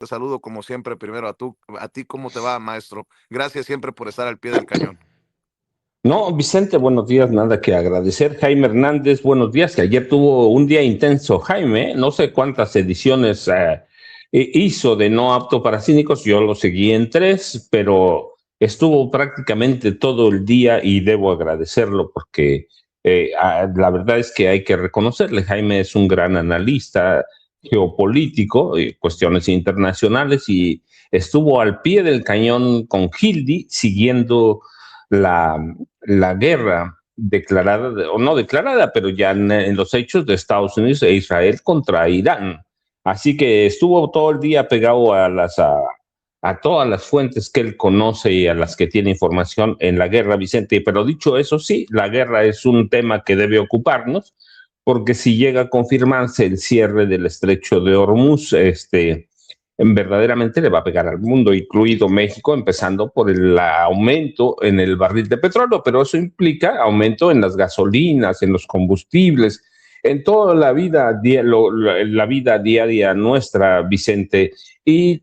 Te saludo como siempre, primero a ti, ¿cómo te va, maestro? Gracias siempre por estar al pie del cañón. No, Vicente, buenos días, nada que agradecer. Jaime Hernández, buenos días, que ayer tuvo un día intenso. Jaime, no sé cuántas ediciones hizo de No Apto para Cínicos, yo lo seguí en 3, pero estuvo prácticamente todo el día y debo agradecerlo porque la verdad es que hay que reconocerle, Jaime es un gran analista geopolítico, cuestiones internacionales, y estuvo al pie del cañón con Hildy siguiendo la, la guerra declarada, o no declarada, pero ya en los hechos de Estados Unidos e Israel contra Irán. Así que estuvo todo el día pegado a todas las fuentes que él conoce y a las que tiene información en la guerra, Vicente. Pero dicho eso, sí, la guerra es un tema que debe ocuparnos, porque si llega a confirmarse el cierre del estrecho de Hormuz, verdaderamente le va a pegar al mundo, incluido México, empezando por el aumento en el barril de petróleo, pero eso implica aumento en las gasolinas, en los combustibles, en toda la vida diaria nuestra, Vicente. Y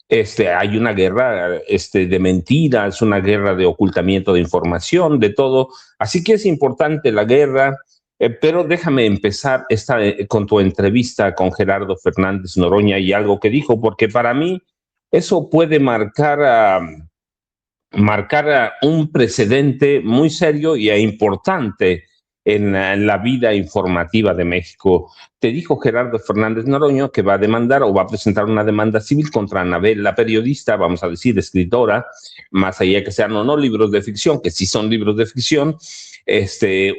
hay una guerra de mentiras, una guerra de ocultamiento de información, de todo. Así que es importante la guerra, pero déjame empezar con tu entrevista con Gerardo Fernández Noroña y algo que dijo, porque para mí eso puede marcar un precedente muy serio y importante en la vida informativa de México. Te dijo Gerardo Fernández Noroña que va a demandar o va a presentar una demanda civil contra Anabel, la periodista, vamos a decir, escritora, más allá que sean o no libros de ficción, que sí son libros de ficción,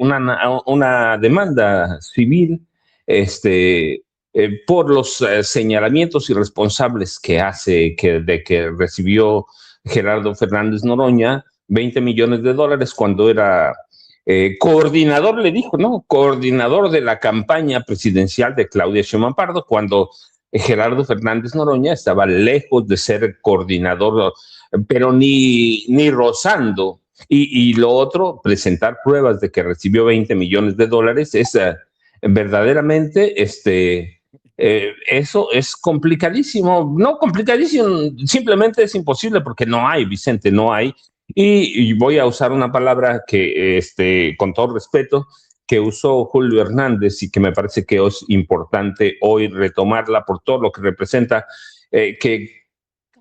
una demanda civil, por los señalamientos irresponsables que hace de que recibió Gerardo Fernández Noroña $20 millones cuando era coordinador, le dijo, ¿no? Coordinador de la campaña presidencial de Claudia Sheinbaum Pardo, cuando Gerardo Fernández Noroña estaba lejos de ser coordinador, pero ni rozando. Y lo otro, presentar pruebas de que recibió $20 millones, es verdaderamente eso es complicadísimo, no complicadísimo, simplemente es imposible porque no hay, Vicente, no hay. Y voy a usar una palabra que, con todo respeto, que usó Julio Hernández y que me parece que es importante hoy retomarla por todo lo que representa, que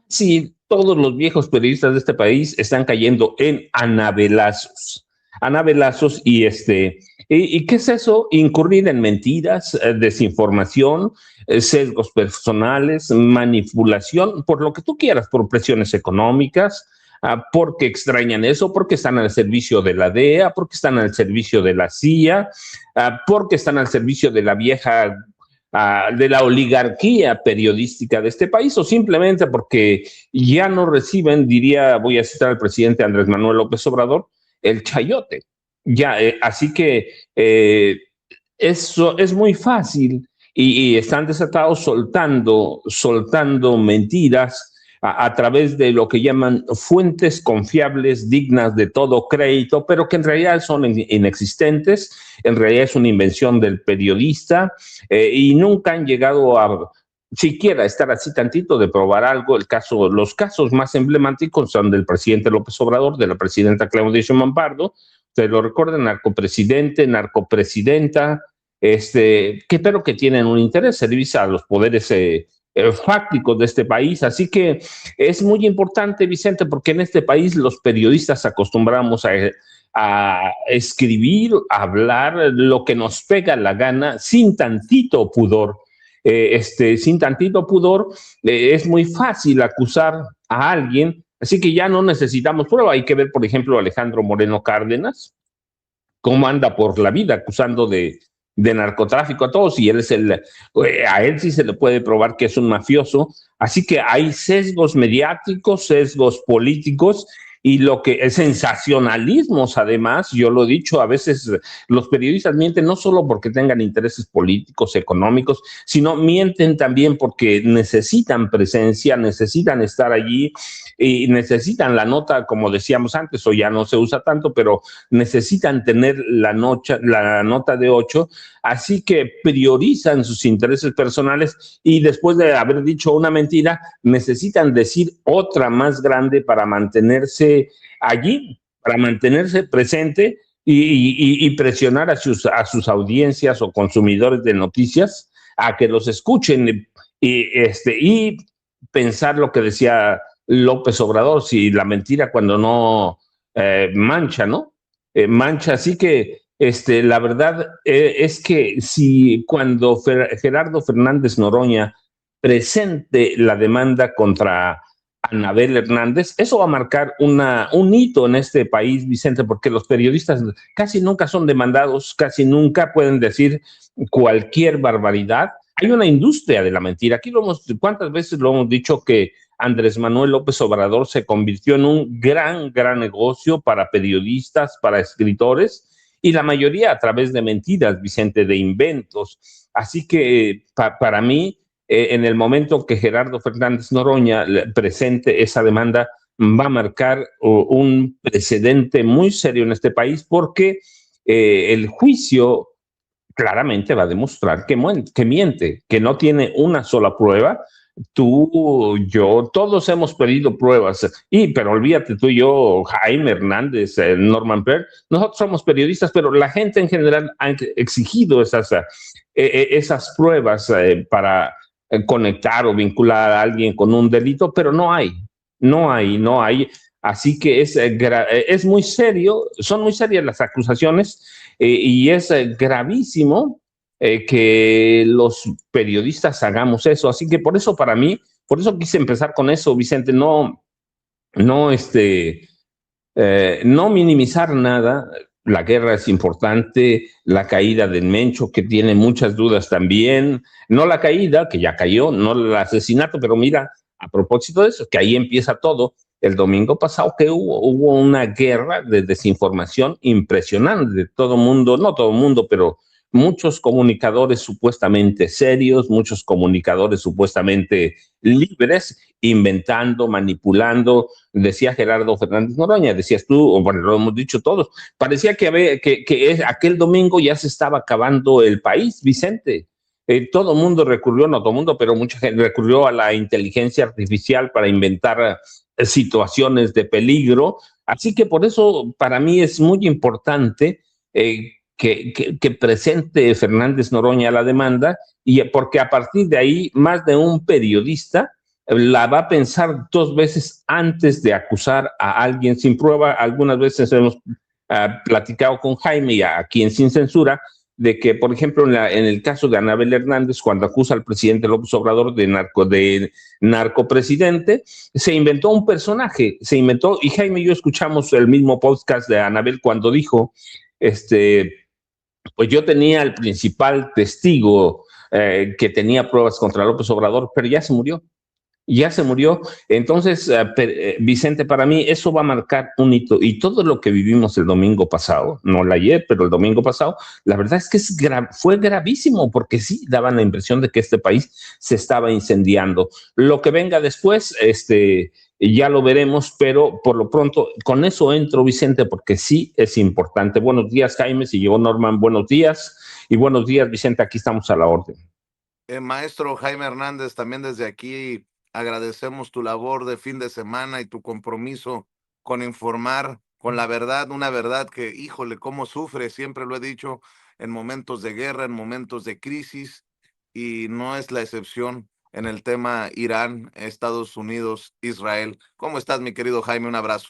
sí, todos los viejos periodistas de este país están cayendo en anabelazos. Anabelazos ¿y qué es eso? Incurrir en mentiras, desinformación, sesgos personales, manipulación, por lo que tú quieras, por presiones económicas, porque extrañan eso, porque están al servicio de la DEA, porque están al servicio de la CIA, porque están al servicio de la vieja de la oligarquía periodística de este país, o simplemente porque ya no reciben, voy a citar al presidente Andrés Manuel López Obrador, el chayote. Ya, así que eso es muy fácil y están desatados soltando mentiras a través de lo que llaman fuentes confiables, dignas de todo crédito, pero que en realidad son inexistentes, en realidad es una invención del periodista, y nunca han llegado a siquiera estar así tantito de probar algo. Los casos más emblemáticos son del presidente López Obrador, de la presidenta Claudia Sheinbaum Pardo, ustedes lo recuerdan, narcopresidente, narcopresidenta, pero que tienen un interés, servir a los poderes fácticos de este país. Así que es muy importante, Vicente, porque en este país los periodistas acostumbramos a escribir, a hablar lo que nos pega la gana, sin tantito pudor. Sin tantito pudor, es muy fácil acusar a alguien, así que ya no necesitamos prueba. Hay que ver, por ejemplo, a Alejandro Moreno Cárdenas, cómo anda por la vida acusando de narcotráfico a todos, y a él sí se le puede probar que es un mafioso. Así que hay sesgos mediáticos, sesgos políticos, y lo que es sensacionalismos. Además, yo lo he dicho, a veces los periodistas mienten no solo porque tengan intereses políticos, económicos, sino mienten también porque necesitan presencia, necesitan estar allí y necesitan la nota, como decíamos antes, o ya no se usa tanto, pero necesitan tener la nota de 8 así que priorizan sus intereses personales y después de haber dicho una mentira, necesitan decir otra más grande para mantenerse allí, para mantenerse presente y presionar a sus audiencias o consumidores de noticias a que los escuchen y pensar lo que decía López Obrador, si la mentira cuando no mancha, ¿no? Mancha, así que la verdad es que si cuando Gerardo Fernández Noroña presente la demanda contra Anabel Hernández, eso va a marcar un hito en este país, Vicente, porque los periodistas casi nunca son demandados, casi nunca pueden decir cualquier barbaridad. Hay una industria de la mentira. Aquí ¿cuántas veces lo hemos dicho que Andrés Manuel López Obrador se convirtió en un gran negocio para periodistas, para escritores, y la mayoría a través de mentiras, Vicente, de inventos. Así que para mí, en el momento que Gerardo Fernández Noroña presente esa demanda, va a marcar un precedente muy serio en este país porque el juicio claramente va a demostrar que miente, que no tiene una sola prueba. Tú, yo, todos hemos pedido pruebas, pero olvídate tú y yo, Jaime Hernández, Norman Perr, nosotros somos periodistas, pero la gente en general ha exigido esas pruebas para conectar o vincular a alguien con un delito, pero no hay. Así que es muy serio, son muy serias las acusaciones y es gravísimo que los periodistas hagamos eso. Así que por eso para mí, por eso quise empezar con eso, Vicente, no, no minimizar nada. La guerra es importante, la caída del Mencho, que tiene muchas dudas también, no la caída, que ya cayó, no el asesinato, pero mira, a propósito de eso, que ahí empieza todo. El domingo pasado que hubo una guerra de desinformación impresionante. Todo mundo, no todo mundo, pero muchos comunicadores supuestamente serios, muchos comunicadores supuestamente libres, inventando, manipulando. Decía Gerardo Fernández Noroña, decías tú, o bueno, lo hemos dicho todos, parecía que aquel domingo ya se estaba acabando el país, Vicente. Todo el mundo recurrió, no todo el mundo, pero mucha gente recurrió a la inteligencia artificial para inventar situaciones de peligro. Así que por eso para mí es muy importante que presente Fernández Noroña la demanda, y porque a partir de ahí más de un periodista la va a pensar dos veces antes de acusar a alguien sin prueba. Algunas veces hemos platicado con Jaime y aquí en Sin Censura de que, por ejemplo, en el caso de Anabel Hernández, cuando acusa al presidente López Obrador de narcopresidente, se inventó un personaje, y Jaime y yo escuchamos el mismo podcast de Anabel cuando dijo, pues yo tenía el principal testigo que tenía pruebas contra López Obrador, pero ya se murió. Entonces, Vicente, para mí eso va a marcar un hito, y todo lo que vivimos el domingo pasado, no el ayer, pero el domingo pasado, la verdad es que fue gravísimo, porque sí daban la impresión de que este país se estaba incendiando. Lo que venga después, ya lo veremos, pero por lo pronto con eso entro, Vicente, porque sí es importante. Buenos días, Jaime, si llegó Norman, buenos días, y buenos días, Vicente, aquí estamos a la orden. Maestro Jaime Hernández, también desde aquí agradecemos tu labor de fin de semana y tu compromiso con informar con la verdad, una verdad que, híjole, cómo sufre, siempre lo he dicho, en momentos de guerra, en momentos de crisis, y no es la excepción en el tema Irán, Estados Unidos, Israel. ¿Cómo estás, mi querido Jaime? Un abrazo.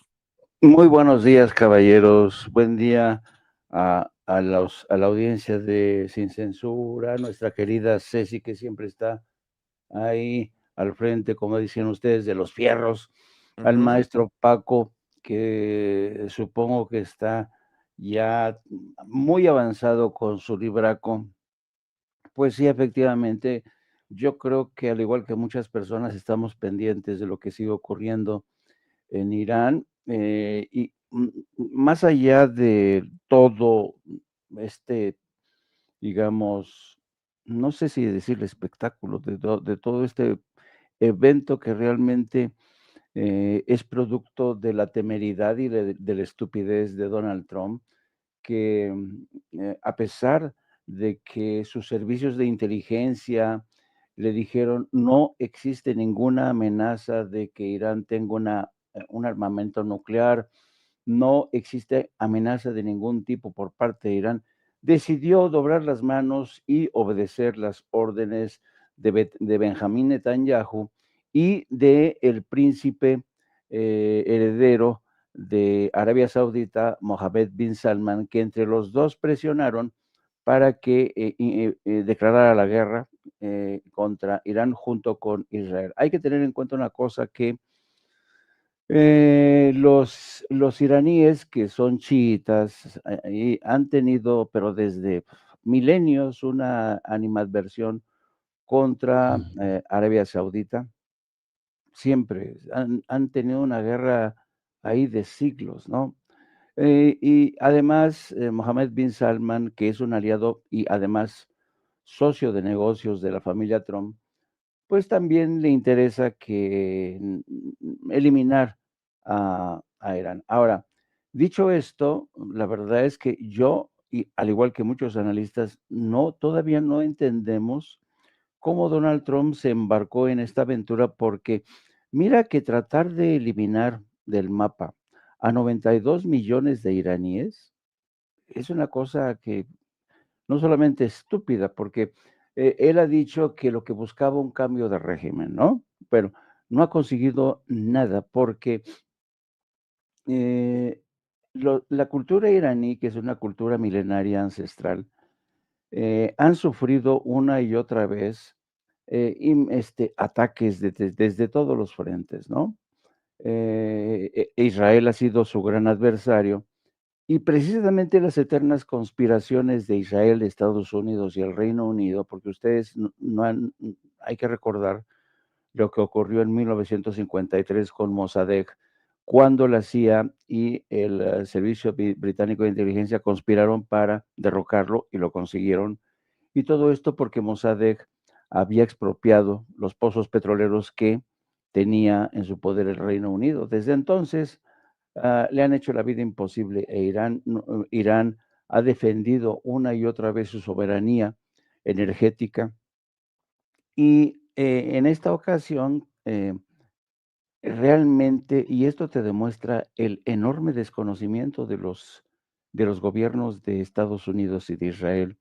Muy buenos días, caballeros. Buen día a la audiencia de Sin Censura, nuestra querida Ceci, que siempre está ahí al frente, como dicen ustedes, de los fierros, al maestro Paco, que supongo que está ya muy avanzado con su libraco. Pues sí, efectivamente, yo creo que al igual que muchas personas estamos pendientes de lo que sigue ocurriendo en Irán, y más allá de todo digamos, no sé si decirle espectáculo, de todo este evento que realmente es producto de la temeridad y de la estupidez de Donald Trump, que a pesar de que sus servicios de inteligencia le dijeron no existe ninguna amenaza de que Irán tenga un armamento nuclear, no existe amenaza de ningún tipo por parte de Irán, decidió doblar las manos y obedecer las órdenes de Benjamín Netanyahu y de el príncipe heredero de Arabia Saudita, Mohammed bin Salman, que entre los dos presionaron para que declarara la guerra contra Irán junto con Israel. Hay que tener en cuenta una cosa que los iraníes, que son chiitas, han tenido, pero desde milenios, una animadversión contra Arabia Saudita. Siempre han tenido una guerra ahí de siglos, ¿no? Y además, Mohammed bin Salman, que es un aliado y además socio de negocios de la familia Trump, pues también le interesa que eliminar a Irán. Ahora, dicho esto, la verdad es que yo, y al igual que muchos analistas, todavía no entendemos cómo Donald Trump se embarcó en esta aventura, porque mira que tratar de eliminar del mapa a 92 millones de iraníes es una cosa que no solamente estúpida, porque él ha dicho que lo que buscaba un cambio de régimen, ¿no? Pero no ha conseguido nada porque eh, la cultura iraní, que es una cultura milenaria ancestral, han sufrido una y otra vez ataques desde todos los frentes, ¿no? Israel ha sido su gran adversario y precisamente las eternas conspiraciones de Israel, Estados Unidos y el Reino Unido, porque ustedes hay que recordar lo que ocurrió en 1953 con Mossadegh, cuando la CIA y el Servicio Británico de Inteligencia conspiraron para derrocarlo y lo consiguieron. Y todo esto porque Mossadegh había expropiado los pozos petroleros que tenía en su poder el Reino Unido. Desde entonces, le han hecho la vida imposible Irán ha defendido una y otra vez su soberanía energética y en esta ocasión realmente, y esto te demuestra el enorme desconocimiento de los gobiernos de Estados Unidos y de Israel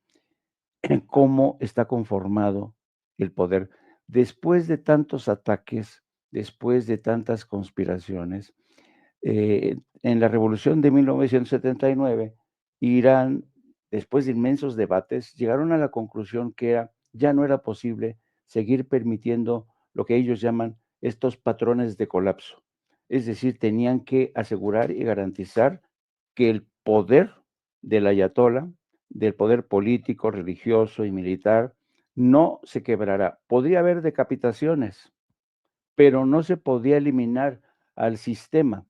en cómo está conformado el poder. Después de tantos ataques, después de tantas conspiraciones, en la revolución de 1979, Irán, después de inmensos debates, llegaron a la conclusión que ya no era posible seguir permitiendo lo que ellos llaman estos patrones de colapso. Es decir, tenían que asegurar y garantizar que el poder del ayatolá, del poder político, religioso y militar, no se quebrará. Podría haber decapitaciones, pero no se podía eliminar al sistema.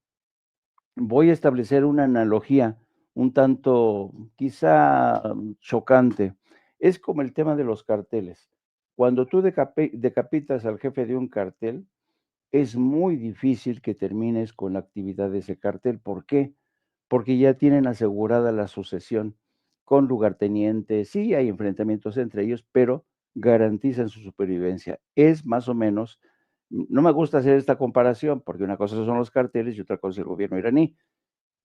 Voy a establecer una analogía un tanto quizá chocante. Es como el tema de los carteles. Cuando tú decapitas al jefe de un cartel, es muy difícil que termines con la actividad de ese cartel. ¿Por qué? Porque ya tienen asegurada la sucesión con lugartenientes. Sí, hay enfrentamientos entre ellos, pero garantizan su supervivencia. Es más o menos, no me gusta hacer esta comparación, porque una cosa son los carteles y otra cosa es el gobierno iraní,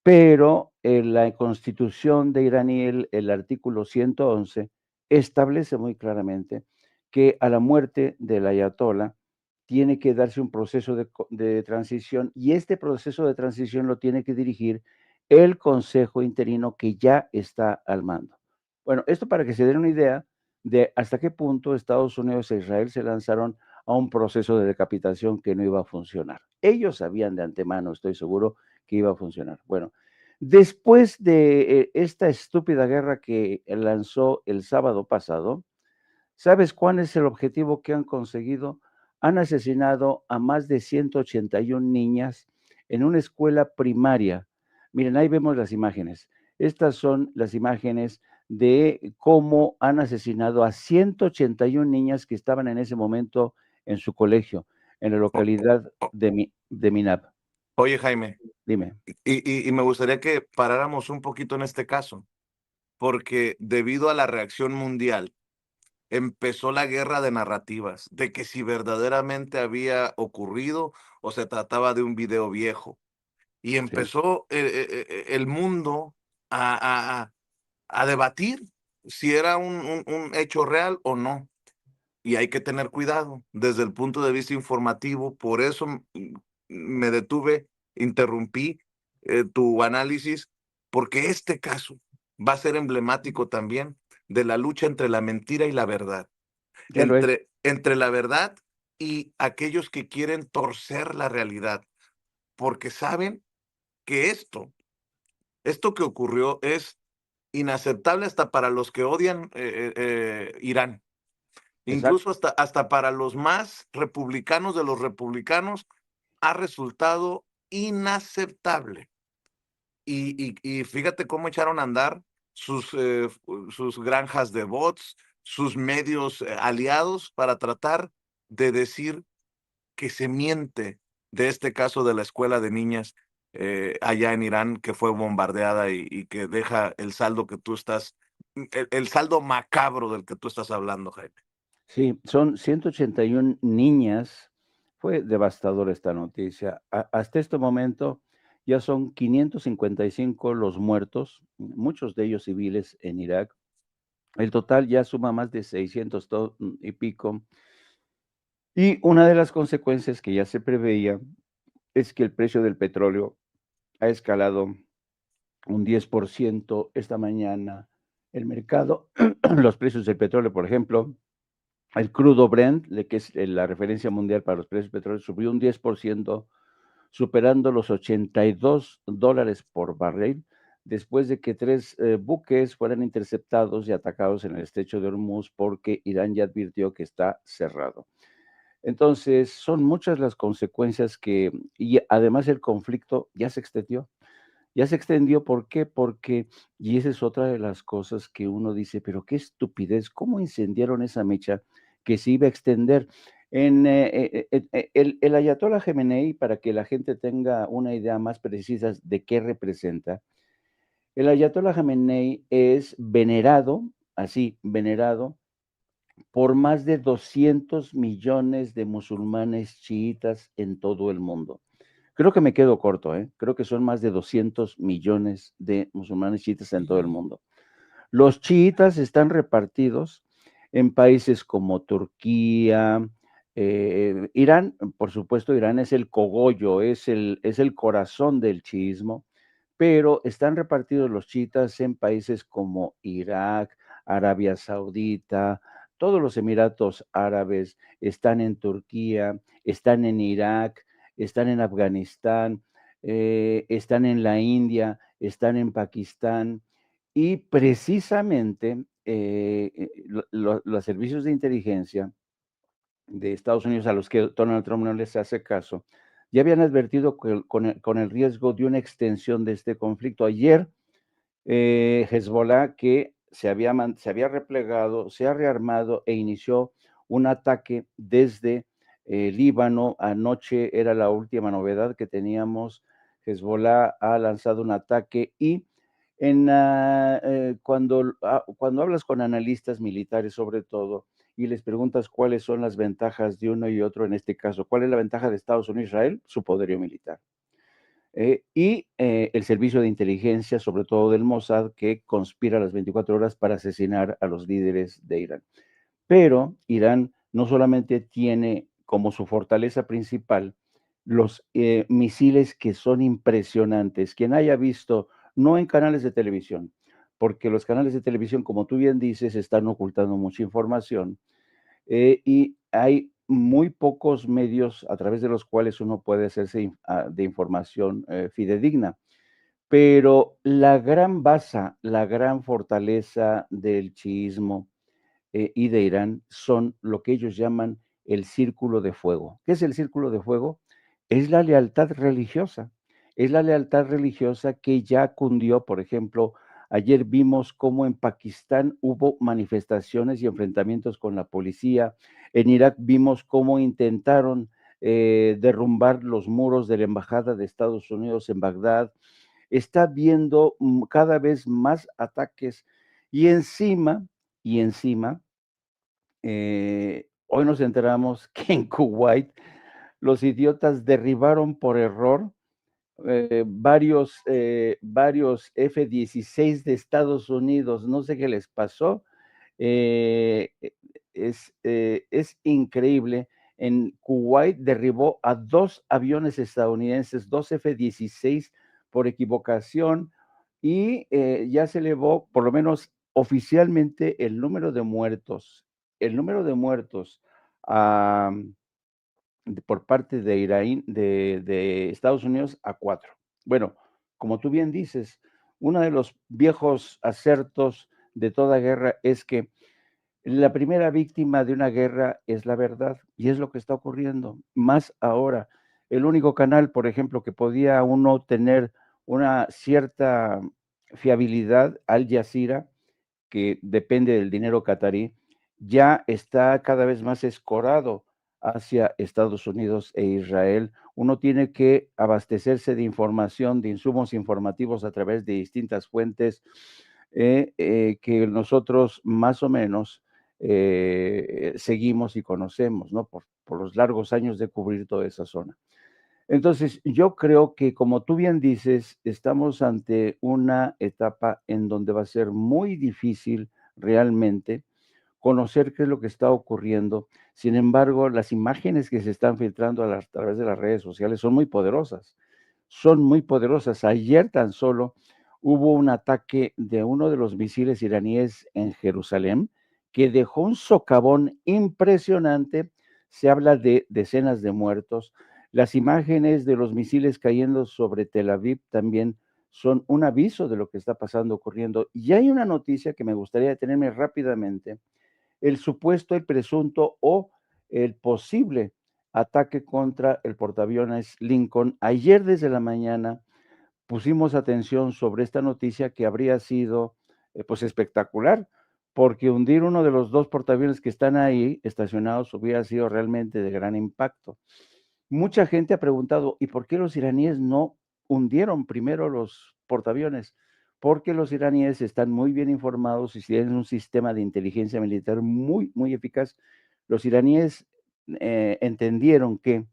pero en la Constitución de iraní, el artículo 111, establece muy claramente que a la muerte del ayatolá tiene que darse un proceso de transición y este proceso de transición lo tiene que dirigir el Consejo Interino que ya está al mando. Bueno, esto para que se den una idea de hasta qué punto Estados Unidos e Israel se lanzaron a un proceso de decapitación que no iba a funcionar. Ellos sabían de antemano, estoy seguro, que iba a funcionar. Bueno, después de esta estúpida guerra que lanzó el sábado pasado, ¿sabes cuál es el objetivo que han conseguido? Han asesinado a más de 181 niñas en una escuela primaria. Miren, ahí vemos las imágenes. Estas son las imágenes de cómo han asesinado a 181 niñas que estaban en ese momento en su colegio, en la O- localidad o- de Minab. Oye, Jaime, Dime. y me gustaría que paráramos un poquito en este caso, porque debido a la reacción mundial empezó la guerra de narrativas, de que si verdaderamente había ocurrido o se trataba de un video viejo. Y Sí, empezó el mundo a, a- a debatir si era un hecho real o no. Y hay que tener cuidado desde el punto de vista informativo. Por eso me detuve, interrumpí tu análisis, porque este caso va a ser emblemático también de la lucha entre la mentira y la verdad, ya lo es. entre la verdad y aquellos que quieren torcer la realidad, porque saben que esto que ocurrió es inaceptable hasta para los que odian Irán. Exacto. Incluso hasta para los más republicanos de los republicanos ha resultado inaceptable. Y fíjate cómo echaron a andar sus granjas de bots, sus medios aliados para tratar de decir que se miente de este caso de la escuela de niñas allá en Irán que fue bombardeada y que deja el saldo que tú estás, el saldo macabro del que tú estás hablando, Jaime. Sí, son 181 niñas. Fue devastadora esta noticia. Hasta este momento ya son 555 los muertos, muchos de ellos civiles en Irak. El total ya suma más de 600 y pico. Y una de las consecuencias que ya se preveía es que el precio del petróleo ha escalado un 10% esta mañana. El mercado, los precios del petróleo, por ejemplo, el crudo Brent, que es la referencia mundial para los precios del petróleo, subió un 10%, superando los $82 por barril, después de que 3 buques fueran interceptados y atacados en el estrecho de Hormuz, porque Irán ya advirtió que está cerrado. Entonces, son muchas las consecuencias y además el conflicto ya se extendió. Ya se extendió, ¿por qué? Porque, y esa es otra de las cosas que uno dice, pero qué estupidez, ¿cómo incendiaron esa mecha que se iba a extender? El ayatollah Jamenei, para que la gente tenga una idea más precisa de qué representa, el ayatollah Jamenei es venerado, así, venerado, por más de 200 millones de musulmanes chiitas en todo el mundo. Creo que me quedo corto, ¿eh? Creo que son más de 200 millones de musulmanes chiitas en todo el mundo. Los chiitas están repartidos en países como Turquía, Irán, por supuesto, Irán es el cogollo, es el corazón del chiismo, pero están repartidos los chiitas en países como Irak, Arabia Saudita, todos los Emiratos Árabes, están en Turquía, están en Irak, están en Afganistán, están en la India, están en Pakistán, y precisamente los servicios de inteligencia de Estados Unidos, a los que Donald Trump no les hace caso, ya habían advertido con el riesgo de una extensión de este conflicto. Ayer, Hezbollah, que se había replegado, se ha rearmado e inició un ataque desde Líbano. Anoche era la última novedad que teníamos. Hezbollah ha lanzado un ataque y cuando hablas con analistas militares, sobre todo, y les preguntas cuáles son las ventajas de uno y otro, en este caso, ¿cuál es la ventaja de Estados Unidos e Israel? Su poderío militar. El servicio de inteligencia, sobre todo del Mossad, que conspira las 24 horas para asesinar a los líderes de Irán. Pero Irán no solamente tiene como su fortaleza principal los misiles que son impresionantes. Quien haya visto, no en canales de televisión, porque los canales de televisión, como tú bien dices, están ocultando mucha información, y hay muy pocos medios a través de los cuales uno puede hacerse de información fidedigna. Pero la gran base, la gran fortaleza del chiismo y de Irán son lo que ellos llaman el círculo de fuego. ¿Qué es el círculo de fuego? Es la lealtad religiosa. Es la lealtad religiosa que ya cundió, por ejemplo, ayer vimos cómo en Pakistán hubo manifestaciones y enfrentamientos con la policía. En Irak vimos cómo intentaron derrumbar los muros de la embajada de Estados Unidos en Bagdad. Está viendo cada vez más ataques Y encima, hoy nos enteramos que en Kuwait los idiotas derribaron por error varios F-16 de Estados Unidos. No sé qué les pasó. Eh, es increíble. En Kuwait derribó a 2 aviones estadounidenses, 2 F-16 por equivocación, y ya se elevó, por lo menos oficialmente, el número de muertos. El número de muertos por parte de Irán, de Estados Unidos, a 4. Bueno, como tú bien dices, uno de los viejos acertos de toda guerra es que la primera víctima de una guerra es la verdad, y es lo que está ocurriendo. Más ahora, el único canal, por ejemplo, que podía uno tener una cierta fiabilidad, Al Jazeera, que depende del dinero catarí, ya está cada vez más escorado hacia Estados Unidos e Israel. Uno tiene que abastecerse de información, de insumos informativos a través de distintas fuentes que nosotros más o menos seguimos y conocemos, ¿no? Por los largos años de cubrir toda esa zona. Entonces, yo creo que, como tú bien dices, estamos ante una etapa en donde va a ser muy difícil realmente conocer qué es lo que está ocurriendo. Sin embargo, las imágenes que se están filtrando a través de las redes sociales son muy poderosas. Son muy poderosas. Ayer tan solo hubo un ataque de uno de los misiles iraníes en Jerusalén que dejó un socavón impresionante. Se habla de decenas de muertos. Las imágenes de los misiles cayendo sobre Tel Aviv también son un aviso de lo que está pasando, ocurriendo. Y hay una noticia que me gustaría detenerme rápidamente: el supuesto, el presunto o el posible ataque contra el portaaviones Lincoln. Ayer desde la mañana pusimos atención sobre esta noticia que habría sido pues espectacular, porque hundir uno de los 2 portaaviones que están ahí estacionados hubiera sido realmente de gran impacto. Mucha gente ha preguntado, ¿y por qué los iraníes no hundieron primero los portaaviones? Porque los iraníes están muy bien informados y tienen un sistema de inteligencia militar muy, muy eficaz. Los iraníes entendieron que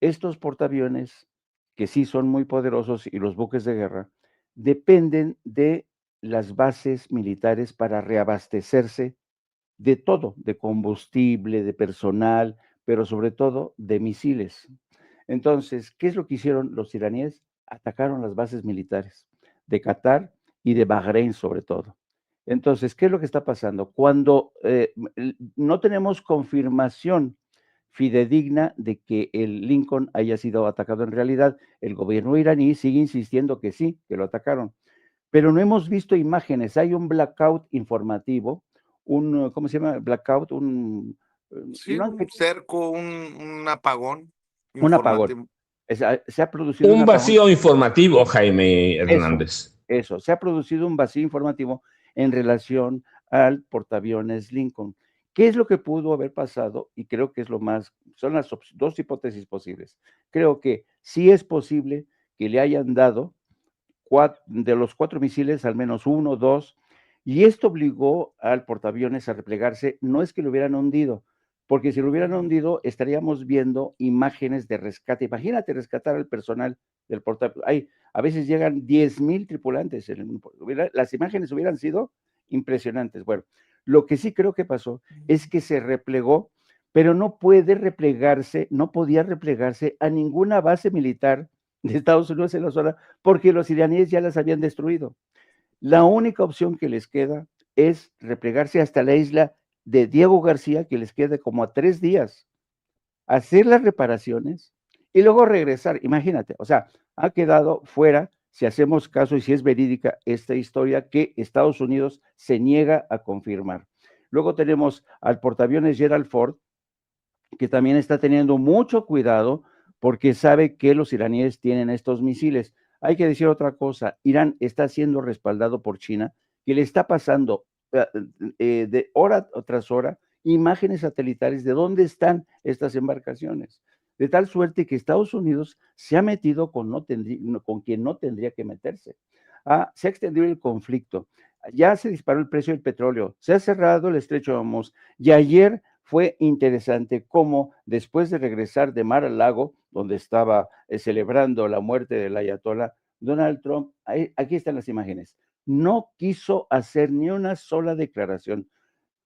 estos portaaviones, que sí son muy poderosos, y los buques de guerra, dependen de las bases militares para reabastecerse de todo, de combustible, de personal, pero sobre todo de misiles. Entonces, ¿qué es lo que hicieron los iraníes? Atacaron las bases militares de Qatar y de Bahrein sobre todo. Entonces, ¿qué es lo que está pasando? Cuando no tenemos confirmación fidedigna de que el Lincoln haya sido atacado en realidad, el gobierno iraní sigue insistiendo que sí, que lo atacaron, pero no hemos visto imágenes. Hay un blackout informativo, ¿cómo se llama? Blackout, Sí, un cerco, un apagón un apagón. informativo. Se ha producido un Un apagón. vacío informativo, Jaime Hernández. Eso, se ha producido un vacío informativo en relación al portaaviones Lincoln. ¿Qué es lo que pudo haber pasado? Y creo que es son las 2 hipótesis posibles. Creo que sí es posible que le hayan dado de los 4 misiles, al menos 1, 2, y esto obligó al portaaviones a replegarse. No es que lo hubieran hundido, porque si lo hubieran hundido estaríamos viendo imágenes de rescate. Imagínate rescatar al personal del portaaviones. A veces llegan 10,000 tripulantes. Las imágenes hubieran sido impresionantes. Bueno, lo que sí creo que pasó es que se replegó, pero no podía replegarse a ninguna base militar de Estados Unidos en la zona, porque los iraníes ya las habían destruido. La única opción que les queda es replegarse hasta la isla de Diego García, que les queda como a 3 días, hacer las reparaciones y luego regresar. Imagínate, o sea, ha quedado fuera, si hacemos caso y si es verídica esta historia, que Estados Unidos se niega a confirmar. Luego tenemos al portaaviones Gerald Ford, que también está teniendo mucho cuidado porque sabe que los iraníes tienen estos misiles. Hay que decir otra cosa: Irán está siendo respaldado por China, que le está pasando de hora tras hora imágenes satelitales de dónde están estas embarcaciones, de tal suerte que Estados Unidos se ha metido con quien no tendría que meterse. Se ha extendido el conflicto. ya se disparó el precio del petróleo, se ha cerrado el estrecho de Hormuz, y ayer fue interesante cómo después de regresar de Mar-a-Lago, donde estaba celebrando la muerte del ayatolá, Donald Trump, aquí están las imágenes, no quiso hacer ni una sola declaración.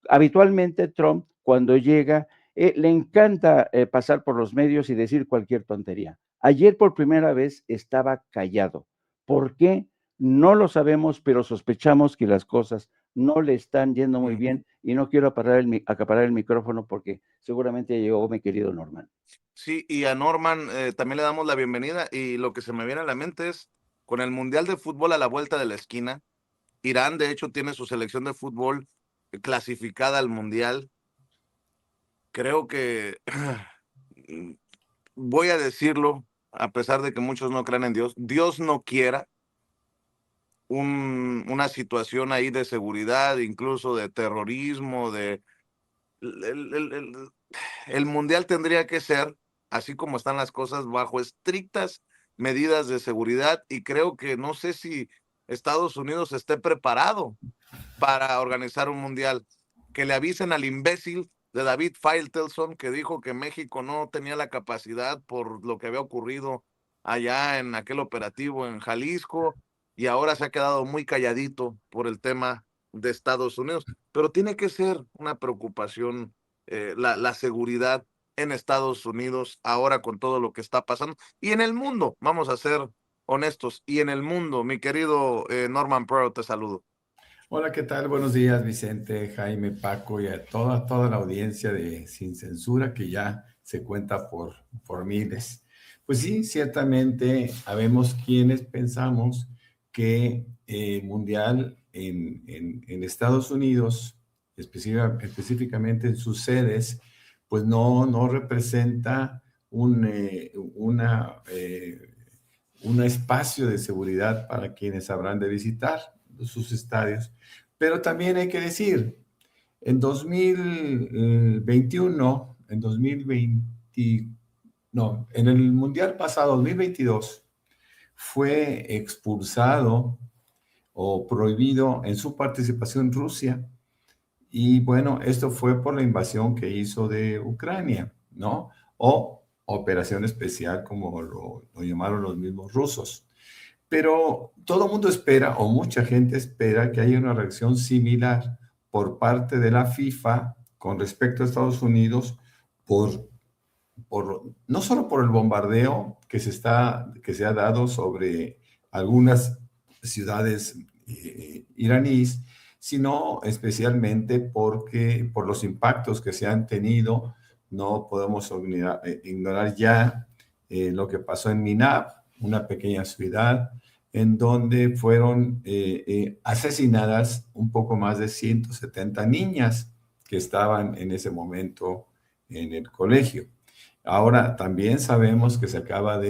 Habitualmente Trump, cuando llega, le encanta pasar por los medios y decir cualquier tontería. Ayer por primera vez estaba callado. ¿Por qué? No lo sabemos, pero sospechamos que las cosas no le están yendo muy bien y no quiero acaparar el micrófono porque seguramente llegó mi querido Norman. Sí, y a Norman también le damos la bienvenida, y lo que se me viene a la mente es, con el Mundial de Fútbol a la vuelta de la esquina, Irán de hecho tiene su selección de fútbol clasificada al Mundial. Creo que voy a decirlo, a pesar de que muchos no crean en Dios, Dios no quiera una situación ahí de seguridad, incluso de terrorismo, el, el- el- el mundial tendría que ser, así como están las cosas, bajo estrictas medidas de seguridad, y creo que no sé si Estados Unidos esté preparado para organizar un mundial. Que le avisen al imbécil de David Faitelson, que dijo que México no tenía la capacidad por lo que había ocurrido allá en aquel operativo en Jalisco, y ahora se ha quedado muy calladito por el tema de Estados Unidos. Pero tiene que ser una preocupación la seguridad en Estados Unidos ahora con todo lo que está pasando. Y en el mundo, vamos a ser honestos, y en el mundo, mi querido Norman Pearl, te saludo. Hola, ¿qué tal? Buenos días, Vicente, Jaime, Paco y a toda la audiencia de Sin Censura, que ya se cuenta por miles. Pues sí, ciertamente habemos quienes pensamos que Mundial en Estados Unidos, específicamente en sus sedes, pues no representa un espacio de seguridad para quienes habrán de visitar sus estadios. Pero también hay que decir, en 2021, en el Mundial pasado, 2022, fue expulsado o prohibido en su participación Rusia. Y bueno, esto fue por la invasión que hizo de Ucrania, ¿no? O operación especial, como lo llamaron los mismos rusos. Pero todo el mundo espera, o mucha gente espera, que haya una reacción similar por parte de la FIFA con respecto a Estados Unidos, no solo por el bombardeo que se ha dado sobre algunas ciudades iraníes, sino especialmente por los impactos que se han tenido. No podemos ignorar ya lo que pasó en Minab, una pequeña ciudad, en donde fueron asesinadas un poco más de 170 niñas que estaban en ese momento en el colegio. Ahora, también sabemos que se acaba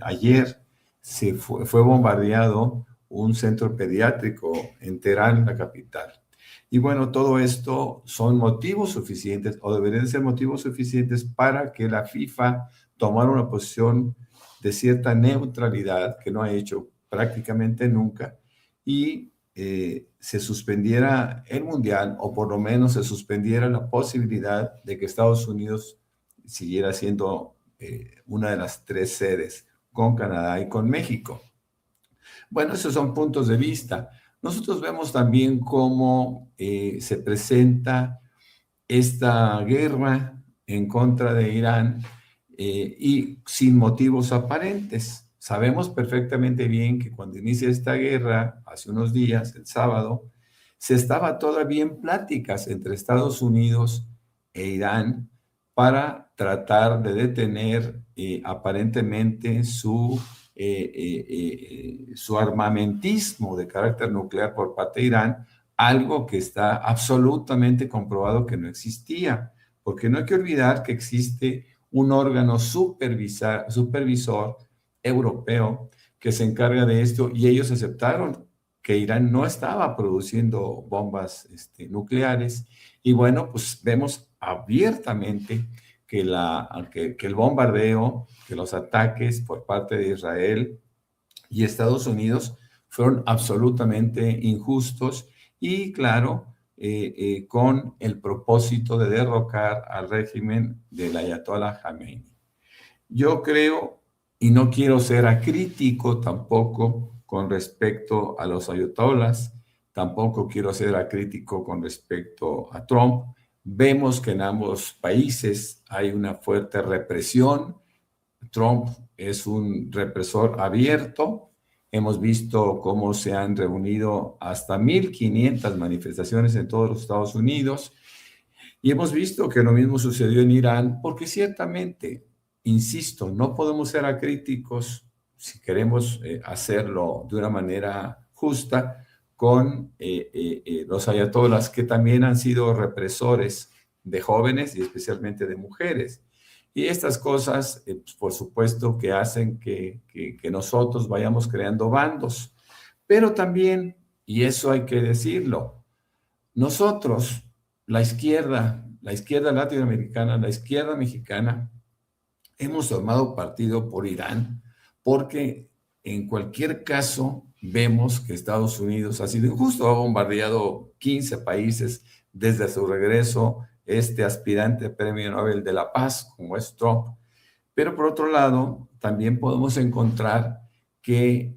ayer fue bombardeado un centro pediátrico en Teherán, la capital. Y bueno, todo esto son motivos suficientes, o deberían ser motivos suficientes, para que la FIFA tomara una posición de cierta neutralidad, que no ha hecho prácticamente nunca, y se suspendiera el Mundial, o por lo menos se suspendiera la posibilidad de que Estados Unidos siguiera siendo una de las tres sedes, con Canadá y con México. Bueno, esos son puntos de vista. Nosotros vemos también cómo se presenta esta guerra en contra de Irán y sin motivos aparentes. Sabemos perfectamente bien que cuando inicia esta guerra, hace unos días, el sábado, se estaba todavía en pláticas entre Estados Unidos e Irán para tratar de detener aparentemente su armamentismo de carácter nuclear por parte de Irán, algo que está absolutamente comprobado que no existía, porque no hay que olvidar que existe un órgano supervisor europeo que se encarga de esto, y ellos aceptaron que Irán no estaba produciendo bombas nucleares. Y bueno, pues vemos abiertamente que el bombardeo, que los ataques por parte de Israel y Estados Unidos fueron absolutamente injustos y, claro, con el propósito de derrocar al régimen del Ayatollah Khamenei. Yo creo, y no quiero ser acrítico tampoco con respecto a los ayatollahs, tampoco quiero ser acrítico con respecto a Trump. Vemos que en ambos países hay una fuerte represión. Trump es un represor abierto. Hemos visto cómo se han reunido hasta 1.500 manifestaciones en todos los Estados Unidos. Y hemos visto que lo mismo sucedió en Irán, porque ciertamente, insisto, no podemos ser acríticos si queremos hacerlo de una manera justa con los ayatolás, que también han sido represores de jóvenes y especialmente de mujeres. Y estas cosas, pues, por supuesto, que hacen que nosotros vayamos creando bandos. Pero también, y eso hay que decirlo, nosotros, la izquierda latinoamericana, la izquierda mexicana, hemos tomado partido por Irán porque en cualquier caso vemos que Estados Unidos ha sido injusto, ha bombardeado 15 países desde su regreso, este aspirante a Premio Nobel de la Paz, como es Trump. Pero por otro lado, también podemos encontrar que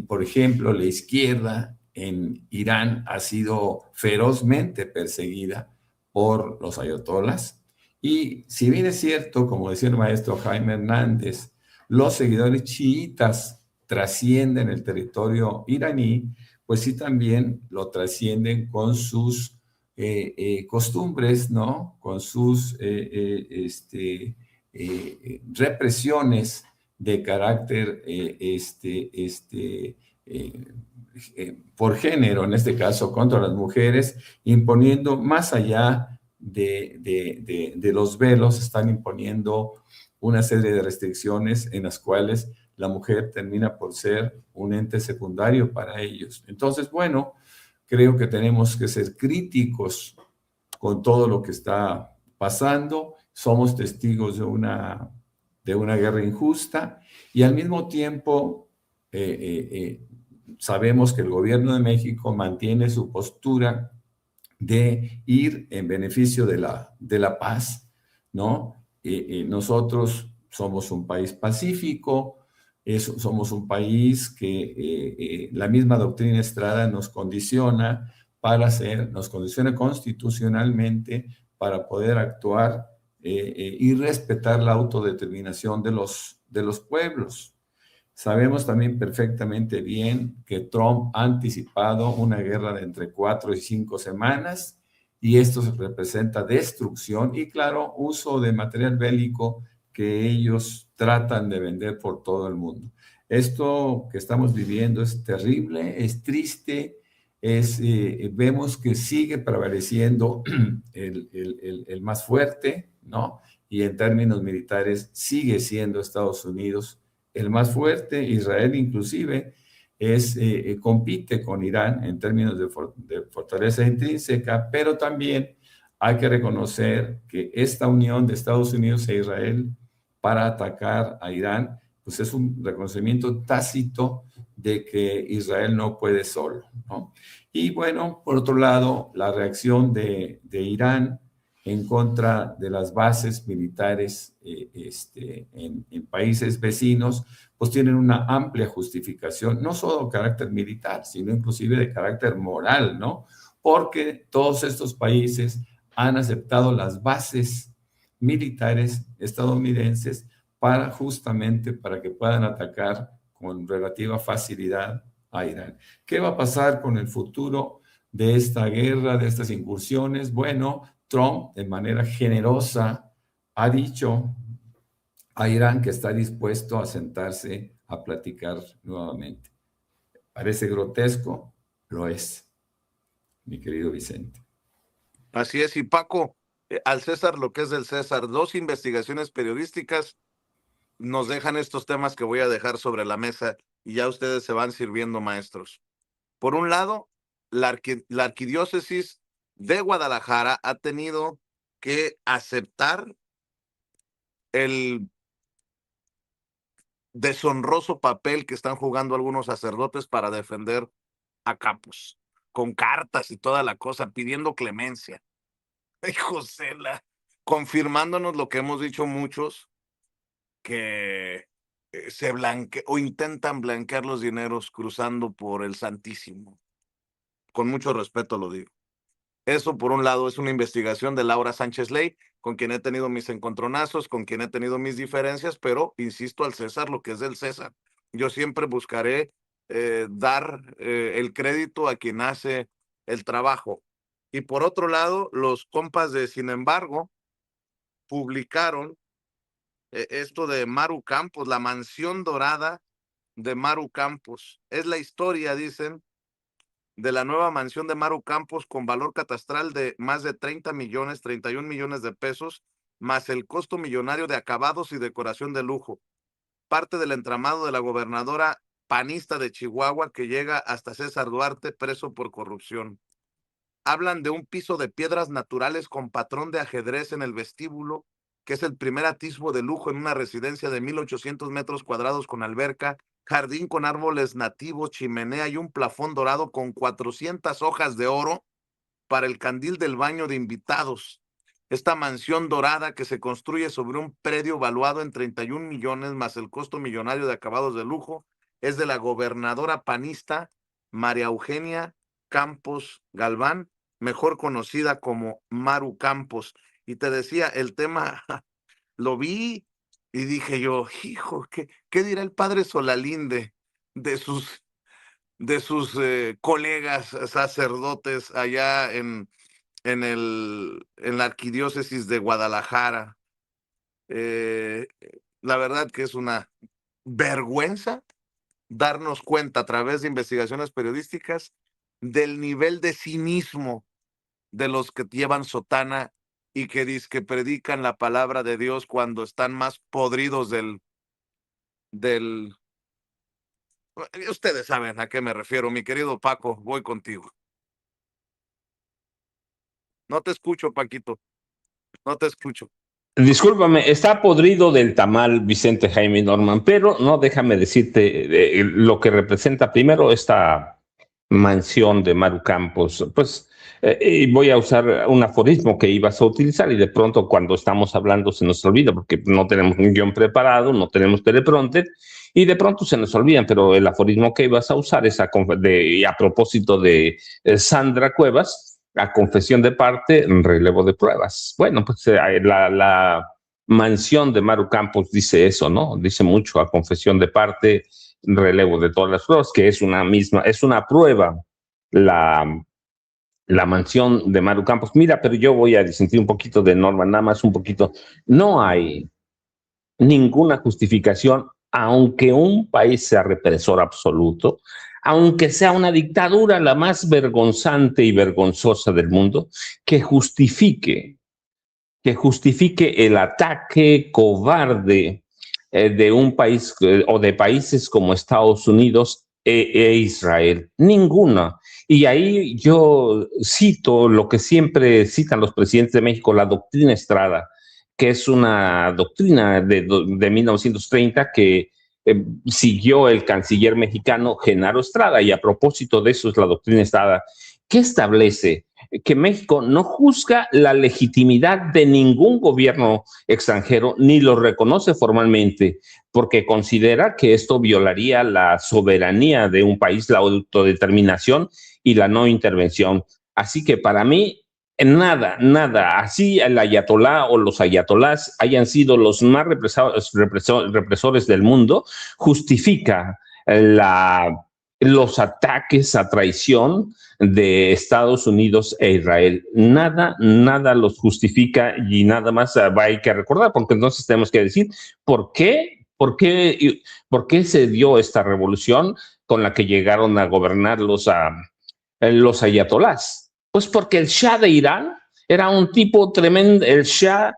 por ejemplo, la izquierda en Irán ha sido ferozmente perseguida por los ayatolás. Y si bien es cierto, como decía el maestro Jaime Hernández, los seguidores chiitas trascienden el territorio iraní, pues sí también lo trascienden con sus costumbres, ¿no? Con sus represiones de carácter por género, en este caso contra las mujeres, imponiendo más allá de los velos, están imponiendo una serie de restricciones en las cuales la mujer termina por ser un ente secundario para ellos. Entonces, bueno, creo que tenemos que ser críticos con todo lo que está pasando. Somos testigos de una guerra injusta y al mismo tiempo sabemos que el gobierno de México mantiene su postura de ir en beneficio de la paz, ¿no? Nosotros somos un país pacífico, somos un país que la misma doctrina Estrada nos condiciona nos condiciona constitucionalmente para poder actuar y respetar la autodeterminación de los pueblos. Sabemos también perfectamente bien que Trump ha anticipado una guerra de entre 4 y 5 semanas y esto representa destrucción y, claro, uso de material bélico que ellos tratan de vender por todo el mundo. Esto que estamos viviendo es terrible, es triste, vemos que sigue prevaleciendo el más fuerte, ¿no? Y en términos militares sigue siendo Estados Unidos el más fuerte. Israel inclusive compite con Irán en términos de fortaleza intrínseca, pero también hay que reconocer que esta unión de Estados Unidos e Israel para atacar a Irán, pues es un reconocimiento tácito de que Israel no puede solo, ¿no? Y bueno, por otro lado, la reacción de Irán en contra de las bases militares en países vecinos, pues tienen una amplia justificación, no solo de carácter militar, sino inclusive de carácter moral, ¿no? Porque todos estos países han aceptado las bases militares estadounidenses justamente para que puedan atacar con relativa facilidad a Irán. ¿Qué va a pasar con el futuro de esta guerra, de estas incursiones? Bueno, Trump, de manera generosa, ha dicho a Irán que está dispuesto a sentarse a platicar nuevamente. Parece grotesco, lo es, mi querido Vicente. Así es, y Paco, al César lo que es del César, 2 investigaciones periodísticas nos dejan estos temas que voy a dejar sobre la mesa y ya ustedes se van sirviendo, maestros. Por un lado, la arquidiócesis de Guadalajara ha tenido que aceptar el deshonroso papel que están jugando algunos sacerdotes para defender a Campos, con cartas y toda la cosa, pidiendo clemencia. Ay, Josela, confirmándonos lo que hemos dicho muchos, que se blanquean o intentan blanquear los dineros cruzando por el Santísimo. Con mucho respeto lo digo. Eso, por un lado, es una investigación de Laura Sánchez Ley, con quien he tenido mis encontronazos, con quien he tenido mis diferencias, pero insisto, al César lo que es del César. Yo siempre buscaré dar el crédito a quien hace el trabajo. Y por otro lado, los compas de Sin embargo publicaron esto de Maru Campos, la mansión dorada de Maru Campos. Es la historia, dicen, de la nueva mansión de Maru Campos con valor catastral de más de 30 millones, 31 millones de pesos, más el costo millonario de acabados y decoración de lujo. Parte del entramado de la gobernadora panista de Chihuahua que llega hasta César Duarte, preso por corrupción. Hablan de un piso de piedras naturales con patrón de ajedrez en el vestíbulo, que es el primer atisbo de lujo en una residencia de 1,800 metros cuadrados con alberca, jardín con árboles nativos, chimenea y un plafón dorado con 400 hojas de oro para el candil del baño de invitados. Esta mansión dorada que se construye sobre un predio valuado en 31 millones más el costo millonario de acabados de lujo es de la gobernadora panista María Eugenia Campos Galván, mejor conocida como Maru Campos. Y te decía, el tema lo vi y dije yo, hijo, ¿qué dirá el padre Solalinde de sus colegas sacerdotes allá en la arquidiócesis de Guadalajara? La verdad que es una vergüenza darnos cuenta a través de investigaciones periodísticas del nivel de cinismo de los que llevan sotana y que predican la palabra de Dios cuando están más podridos del... Ustedes saben a qué me refiero, mi querido Paco, voy contigo. No te escucho, Paquito, no te escucho. Discúlpame, está podrido del tamal Vicente Jaime Norman, pero no, déjame decirte lo que representa primero esta mansión de Maru Campos. Pues y voy a usar un aforismo que ibas a utilizar y de pronto cuando estamos hablando se nos olvida porque no tenemos un guión preparado, no tenemos teleprompter y de pronto se nos olvidan, pero el aforismo que ibas a usar es a propósito de Sandra Cuevas, a confesión de parte, relevo de pruebas. Bueno, pues la mansión de Maru Campos dice eso, ¿no? Dice mucho a confesión de parte, relevo de todas las pruebas, que es una prueba la mansión de Maru Campos. Mira, pero yo voy a disentir un poquito de Norma, nada más un poquito. No hay ninguna justificación, aunque un país sea represor absoluto, aunque sea una dictadura la más vergonzante y vergonzosa del mundo, que justifique el ataque cobarde de un país o de países como Estados Unidos e Israel. Ninguna. Y ahí yo cito lo que siempre citan los presidentes de México, la doctrina Estrada, que es una doctrina de 1930 que siguió el canciller mexicano Genaro Estrada, y a propósito de eso es la doctrina Estrada, que establece que México no juzga la legitimidad de ningún gobierno extranjero ni lo reconoce formalmente, porque considera que esto violaría la soberanía de un país, la autodeterminación y la no intervención. Así que para mí, nada, así el ayatolá o los ayatolás hayan sido los más represores del mundo, justifica los ataques a traición de Estados Unidos e Israel. Nada los justifica y nada más hay que recordar, porque entonces tenemos que decir, ¿por qué se dio esta revolución con la que llegaron a gobernar los ayatolás? Pues porque el Shah de Irán era un tipo tremendo, el Shah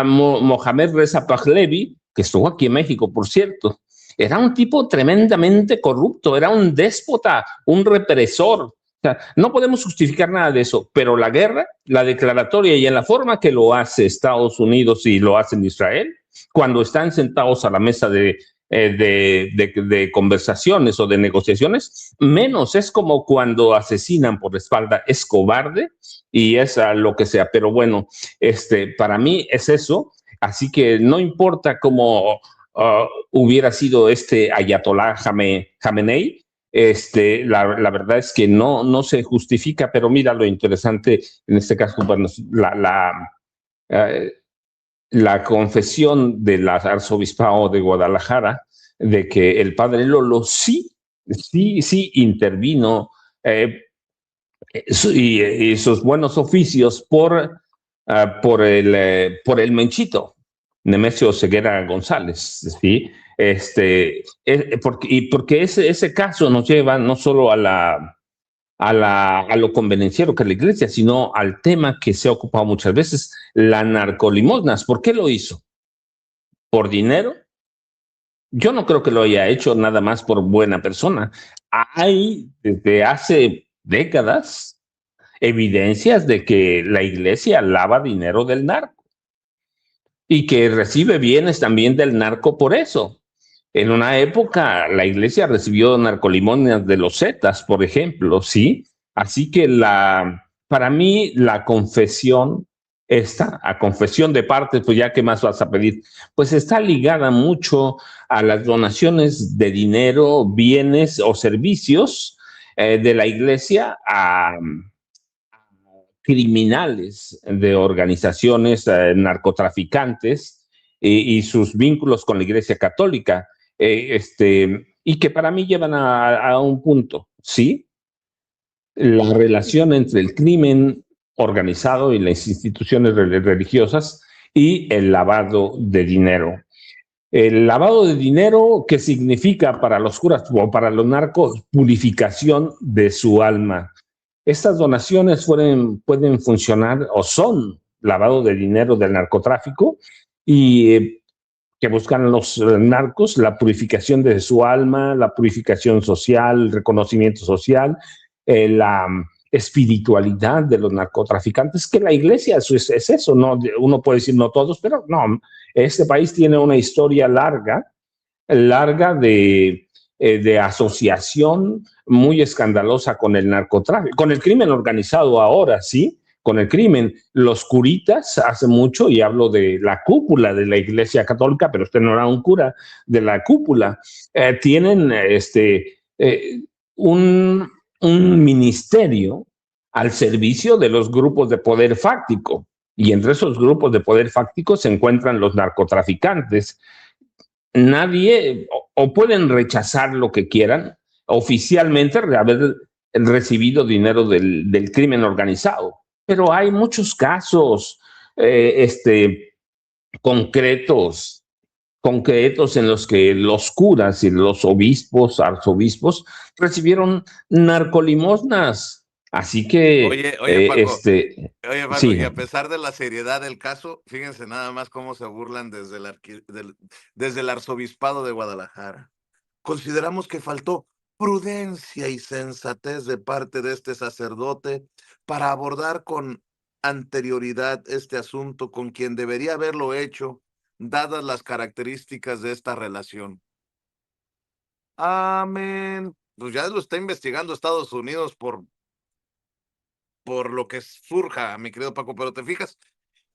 Mohammad Reza Pahlavi, que estuvo aquí en México, por cierto, era un tipo tremendamente corrupto, era un déspota, un represor. O sea, no podemos justificar nada de eso, pero la guerra, la declaratoria y en la forma que lo hace Estados Unidos y lo hace en Israel, cuando están sentados a la mesa de de conversaciones o de negociaciones, menos es como cuando asesinan por la espalda, es cobarde y es a lo que sea. Pero bueno, para mí es eso, así que no importa cómo hubiera sido Ayatollah Khamenei, la verdad es que no se justifica, pero mira lo interesante en este caso, bueno, la confesión del arzobispado de Guadalajara de que el padre Lolo sí intervino y sus buenos oficios por el Menchito, Nemesio Ceguera González, ¿sí? Porque ese caso nos lleva no solo a lo convenenciero que es la iglesia, sino al tema que se ha ocupado muchas veces, la narcolimosnas. ¿Por qué lo hizo? ¿Por dinero? Yo no creo que lo haya hecho nada más por buena persona. Hay desde hace décadas evidencias de que la iglesia lava dinero del narco y que recibe bienes también del narco por eso. En una época la iglesia recibió narcolimosnas de los Zetas, por ejemplo, ¿sí? Así que para mí la confesión, a confesión de partes, pues ya qué más vas a pedir, pues está ligada mucho a las donaciones de dinero, bienes o servicios de la iglesia a criminales de organizaciones narcotraficantes y sus vínculos con la Iglesia Católica, y que para mí llevan a un punto, ¿sí? La relación entre el crimen organizado y las instituciones religiosas y el lavado de dinero. El lavado de dinero, ¿qué significa para los curas o para los narcos? Purificación de su alma. Estas donaciones pueden funcionar o son lavado de dinero del narcotráfico y que buscan los narcos, la purificación de su alma, la purificación social, el reconocimiento social, la espiritualidad de los narcotraficantes, que la iglesia es eso, ¿no? Uno puede decir no todos, pero no, este país tiene una historia larga de asociación muy escandalosa con el narcotráfico, con el crimen organizado ahora, ¿sí? Con el crimen. Los curitas hace mucho, y hablo de la cúpula de la Iglesia Católica, pero usted no era un cura de la cúpula, tienen un ministerio al servicio de los grupos de poder fáctico. Y entre esos grupos de poder fáctico se encuentran los narcotraficantes. Nadie, o pueden rechazar lo que quieran, oficialmente haber recibido dinero del crimen organizado, pero hay muchos casos concretos en los que los curas y los obispos, arzobispos, recibieron narcolimosnas. Así que, Oye, Paco, sí. y a pesar de la seriedad del caso, fíjense nada más cómo se burlan desde el arzobispado de Guadalajara. Consideramos que faltó prudencia y sensatez de parte de este sacerdote para abordar con anterioridad este asunto con quien debería haberlo hecho, dadas las características de esta relación. Amén. Pues ya lo está investigando Estados Unidos por lo que surja, mi querido Paco, pero te fijas,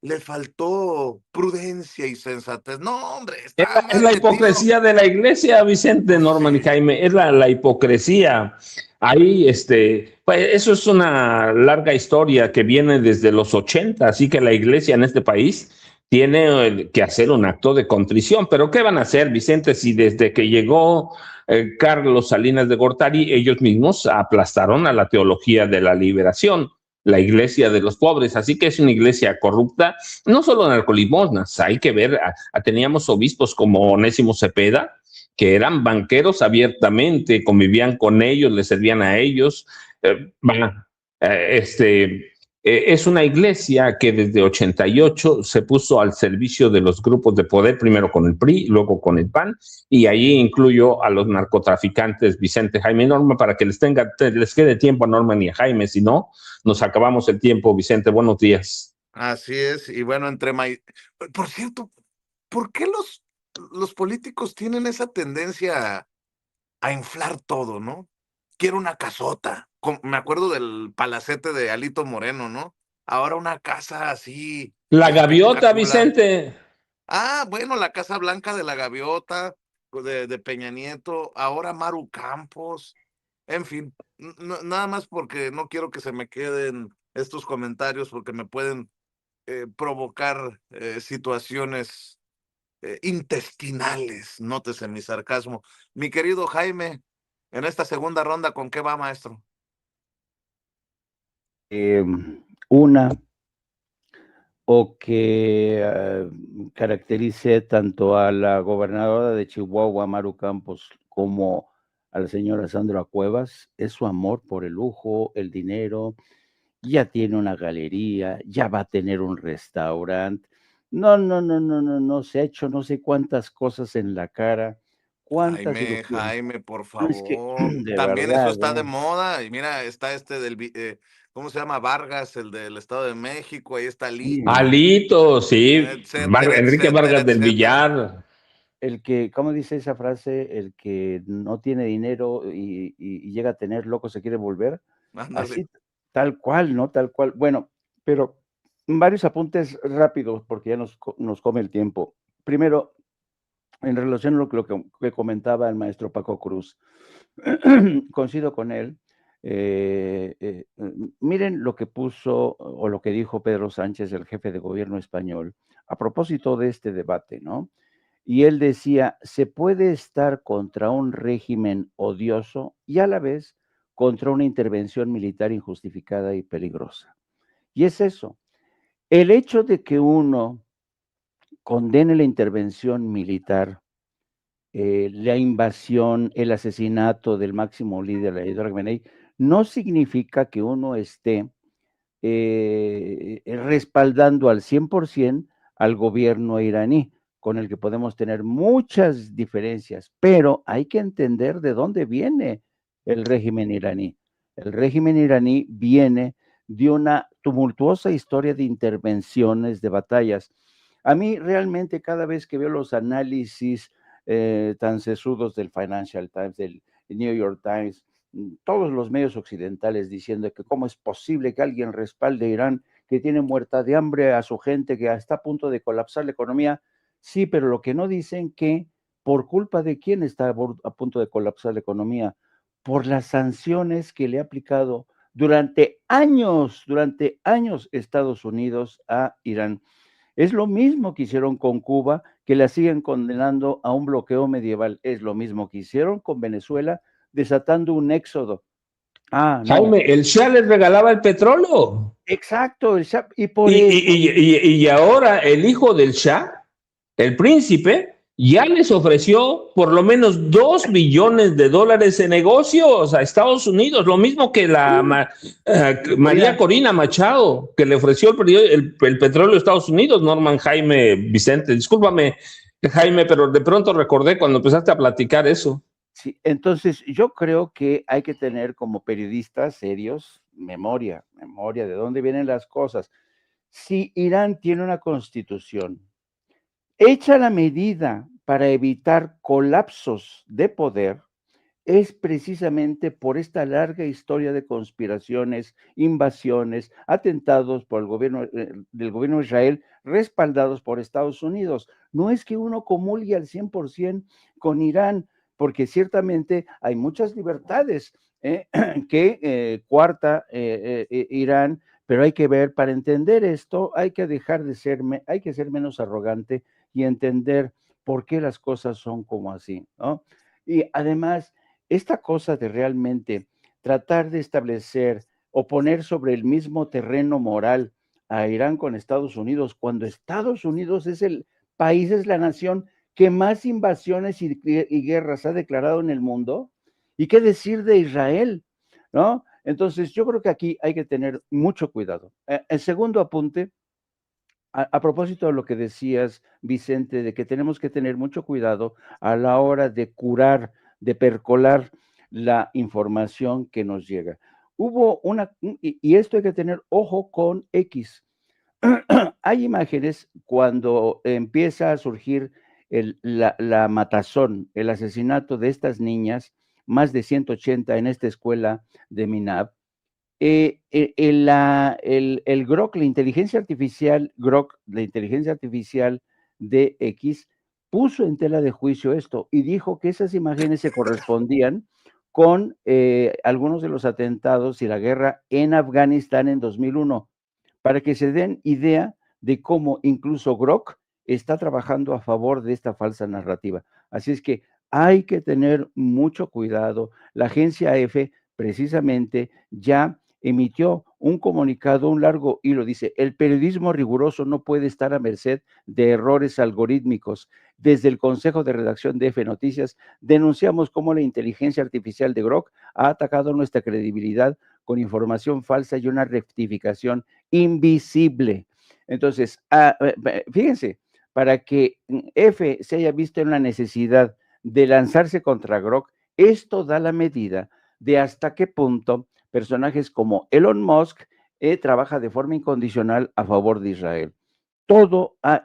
le faltó prudencia y sensatez. No, hombre, está Es la hipocresía de la iglesia, Vicente, Norman y Jaime, es la hipocresía. Ahí, pues eso es una larga historia que viene desde los 80, así que la iglesia en este país tiene que hacer un acto de contrición. Pero ¿qué van a hacer, Vicente, si desde que llegó Carlos Salinas de Gortari, ellos mismos aplastaron a la teología de la liberación, la iglesia de los pobres? Así que es una iglesia corrupta, no solo narcolimosnas, hay que ver, teníamos obispos como Onésimo Cepeda, que eran banqueros abiertamente, convivían con ellos, les servían a ellos. Es una iglesia que desde 88 se puso al servicio de los grupos de poder, primero con el PRI, luego con el PAN, y ahí incluyo a los narcotraficantes Vicente, Jaime y Norma, para que les quede tiempo a Norman y a Jaime, si no, nos acabamos el tiempo. Vicente, buenos días. Así es, y bueno, por cierto, ¿por qué los políticos tienen esa tendencia a inflar todo, ¿no? Quiero una casota. Me acuerdo del palacete de Alito Moreno, ¿no? Ahora una casa así La gaviota, espectacular. Vicente. Ah, bueno, la Casa Blanca de la Gaviota, de Peña Nieto, ahora Maru Campos, en fin, nada más porque no quiero que se me queden estos comentarios porque me pueden provocar situaciones intestinales, nótese mi sarcasmo. Mi querido Jaime, en esta segunda ronda, ¿con qué va, maestro? Una, o que caracterice tanto a la gobernadora de Chihuahua, Maru Campos, como a la señora Sandra Cuevas, es su amor por el lujo, el dinero. Ya tiene una galería, ya va a tener un restaurante. No, se ha hecho no sé cuántas cosas en la cara, cuántas Jaime, cirugías. Jaime, por No, es que, favor. de También eso verdad, está de moda. Y mira, está este ¿cómo se llama? Vargas, el del Estado de México. Ahí está sí, Lito, Alito, sí. etcétera, Enrique etcétera, Vargas del etcétera. Villar. el que, ¿cómo dice esa frase? El que no tiene dinero y llega a tener loco se quiere volver. Ándale. Así, tal cual, ¿no? Tal cual. Bueno, pero varios apuntes rápidos porque ya nos come el tiempo. Primero, en relación a lo que comentaba el maestro Paco Cruz, coincido con él. Miren lo que puso o lo que dijo Pedro Sánchez, el jefe de gobierno español, a propósito de este debate, ¿no? Y él decía, se puede estar contra un régimen odioso y a la vez contra una intervención militar injustificada y peligrosa. Y es eso, el hecho de que uno condene la intervención militar, la invasión, el asesinato del máximo líder, Eduardo Khamenei, no significa que uno esté respaldando al 100% al gobierno iraní, con el que podemos tener muchas diferencias, pero hay que entender de dónde viene el régimen iraní. El régimen iraní viene de una tumultuosa historia de intervenciones, de batallas. A mí realmente cada vez que veo los análisis tan sesudos del Financial Times, del New York Times, todos los medios occidentales diciendo que cómo es posible que alguien respalde a Irán, que tiene muerta de hambre a su gente, que está a punto de colapsar la economía. Sí, pero lo que no dicen que por culpa de quién está a punto de colapsar la economía, por las sanciones que le ha aplicado durante años Estados Unidos a Irán. Es lo mismo que hicieron con Cuba, que la siguen condenando a un bloqueo medieval. Es lo mismo que hicieron con Venezuela, desatando un éxodo. Ah, no. Jaime, el Shah les regalaba el petróleo. Exacto, y por eso. Y ahora el hijo del Shah, el príncipe, ya les ofreció por lo menos $2 billones en negocios a Estados Unidos, lo mismo que María Corina Machado, que le ofreció el petróleo a Estados Unidos, Norman Jaime Vicente. Discúlpame, Jaime, pero de pronto recordé cuando empezaste a platicar eso. Sí, entonces yo creo que hay que tener como periodistas serios memoria de dónde vienen las cosas. Si Irán tiene una constitución hecha la medida para evitar colapsos de poder, es precisamente por esta larga historia de conspiraciones, invasiones, atentados por el gobierno del gobierno de Israel, respaldados por Estados Unidos. No es que uno comulgue al 100% con Irán, porque ciertamente hay muchas libertades que cuarta Irán, pero hay que ver, para entender esto, hay que dejar de ser, hay que ser menos arrogante y entender por qué las cosas son como así, ¿no? Y además, esta cosa de realmente tratar de establecer o poner sobre el mismo terreno moral a Irán con Estados Unidos, cuando Estados Unidos es el país, es la nación que más invasiones y guerras ha declarado en el mundo, y qué decir de Israel, ¿no? Entonces, yo creo que aquí hay que tener mucho cuidado. El segundo apunte, a propósito de lo que decías, Vicente, de que tenemos que tener mucho cuidado a la hora de curar, de percolar la información que nos llega. Hubo y esto hay que tener ojo con X. Hay imágenes cuando empieza a surgir la matazón, el asesinato de estas niñas, más de 180 en esta escuela de Minab. El Grok, la inteligencia artificial, Grok, la inteligencia artificial de X, puso en tela de juicio esto y dijo que esas imágenes se correspondían con algunos de los atentados y la guerra en Afganistán en 2001, para que se den idea de cómo incluso Grok está trabajando a favor de esta falsa narrativa. Así es que hay que tener mucho cuidado. La agencia F precisamente ya emitió un comunicado, un largo hilo, dice: el periodismo riguroso no puede estar a merced de errores algorítmicos. Desde el Consejo de Redacción de F Noticias denunciamos cómo la inteligencia artificial de Grok ha atacado nuestra credibilidad con información falsa y una rectificación invisible. Entonces, fíjense, para que F se haya visto en la necesidad de lanzarse contra Grok, esto da la medida de hasta qué punto personajes como Elon Musk trabaja de forma incondicional a favor de Israel.